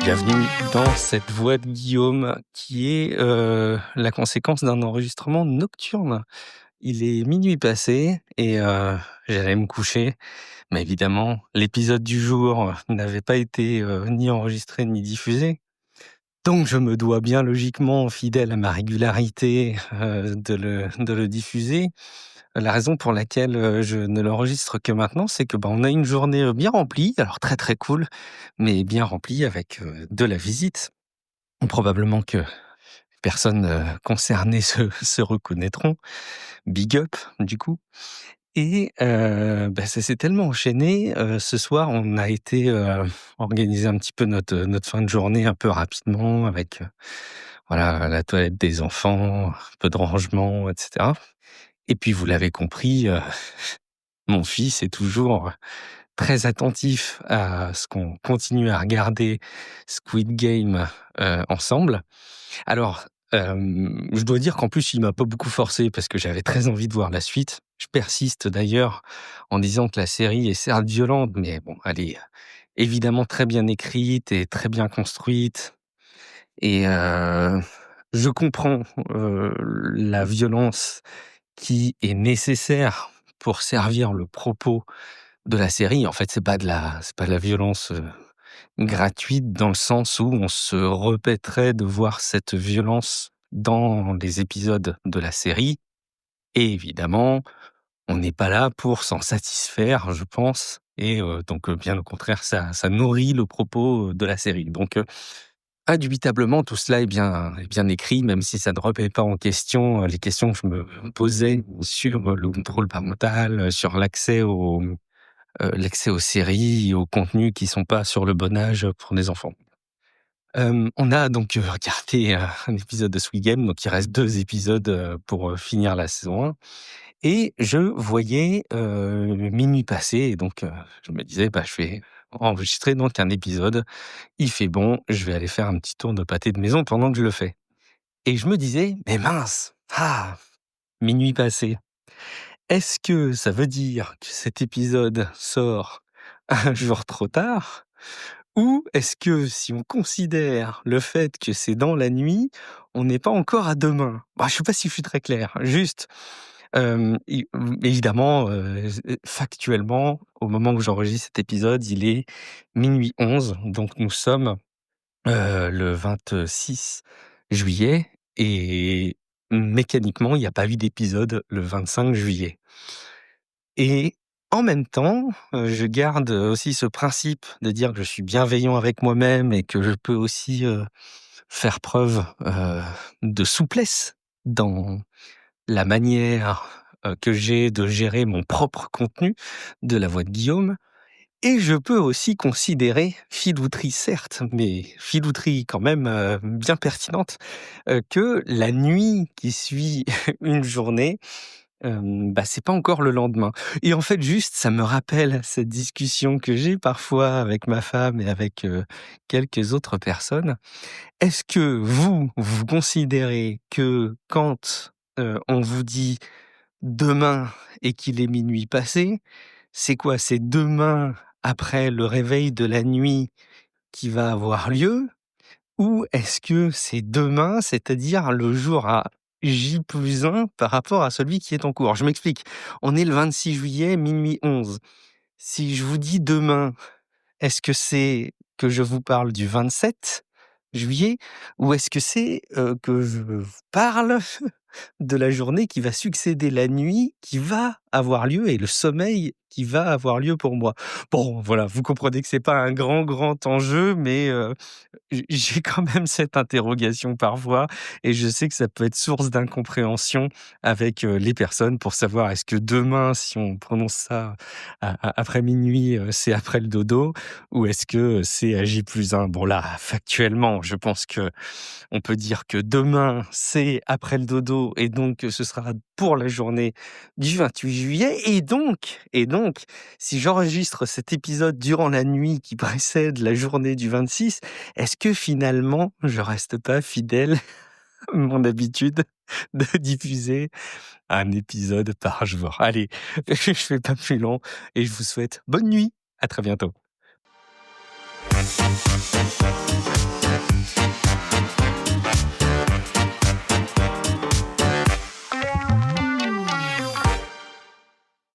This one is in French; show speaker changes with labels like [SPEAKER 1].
[SPEAKER 1] Bienvenue dans cette voix de Guillaume qui est la conséquence d'un enregistrement nocturne. Il est minuit passé et j'allais me coucher, mais évidemment, l'épisode du jour n'avait pas été ni enregistré ni diffusé. Donc je me dois bien logiquement, fidèle à ma régularité, de le diffuser. La raison pour laquelle je ne l'enregistre que maintenant, c'est que on a une journée bien remplie, alors très très cool, mais bien remplie avec de la visite. Probablement que les personnes concernées se reconnaîtront. Big up, du coup. Et ça s'est tellement enchaîné. Ce soir, on a été organiser un petit peu notre fin de journée un peu rapidement avec voilà, la toilette des enfants, un peu de rangement, etc. Et puis, vous l'avez compris, mon fils est toujours très attentif à ce qu'on continue à regarder Squid Game ensemble. Alors, je dois dire qu'en plus, il m'a pas beaucoup forcé parce que j'avais très envie de voir la suite. Je persiste d'ailleurs en disant que la série est certes violente, mais bon, elle est évidemment très bien écrite et très bien construite. Et je comprends la violence qui est nécessaire pour servir le propos de la série. En fait, c'est pas de la violence gratuite dans le sens où on se répéterait de voir cette violence dans les épisodes de la série. Et évidemment, on n'est pas là pour s'en satisfaire, je pense. Et donc, bien au contraire, ça nourrit le propos de la série. Donc, indubitablement, tout cela est bien écrit, même si ça ne remet pas en question les questions que je me posais sur le contrôle parental, sur l'accès aux séries et aux contenus qui sont pas sur le bon âge pour des enfants. On a donc regardé un épisode de Squid Game, donc il reste 2 épisodes pour finir la saison 1 et je voyais minuit passer et donc je me disais: «Je vais enregistrer donc un épisode. Il fait bon, je vais aller faire un petit tour de pâté de maison pendant que je le fais» et je me disais: «Mais mince! Minuit passé. Est-ce que ça veut dire que cet épisode sort un jour trop tard? Ou est-ce que si on considère le fait que c'est dans la nuit, on n'est pas encore à demain?» Je sais pas si je suis très clair. Juste, évidemment, factuellement, au moment où j'enregistre cet épisode, il est 00:11, donc nous sommes, le 26 juillet et mécaniquement, il n'y a pas eu d'épisode le 25 juillet. Et en même temps, je garde aussi ce principe de dire que je suis bienveillant avec moi-même et que je peux aussi, faire preuve, de souplesse dans la manière, que j'ai de gérer mon propre contenu de La Voix de Guillaume et je peux aussi considérer, filouterie certes, mais filouterie quand même, bien pertinente, que la nuit qui suit une journée, c'est pas encore le lendemain et en fait, juste, ça me rappelle cette discussion que j'ai parfois avec ma femme et avec, quelques autres personnes. Est-ce que vous considérez que quand, on vous dit: «Demain» et qu'il est minuit passé, c'est quoi? C'est demain après le réveil de la nuit qui va avoir lieu? Ou est-ce que c'est demain, c'est-à-dire le jour à J+1 par rapport à celui qui est en cours? Je m'explique. On est le 26 juillet, 00:11. Si je vous dis demain, est-ce que c'est que je vous parle du 27 juillet? Ou est-ce que c'est, que je vous parle de la journée qui va succéder la nuit qui va avoir lieu et le sommeil qui va avoir lieu pour moi? Bon, voilà, vous comprenez que c'est pas un grand enjeu, mais j'ai quand même cette interrogation parfois et je sais que ça peut être source d'incompréhension avec, les personnes pour savoir est-ce que demain, si on prononce ça après minuit, c'est après le dodo ou est-ce que c'est à J+1? Bon là, factuellement, je pense que on peut dire que demain, c'est après le dodo et donc ce sera pour la journée du 28 juillet et donc si j'enregistre cet épisode durant la nuit qui précède la journée du 26, est-ce que finalement je reste pas fidèle mon habitude de diffuser un épisode par jour. Allez, je fais pas plus long et je vous souhaite bonne nuit. À très bientôt.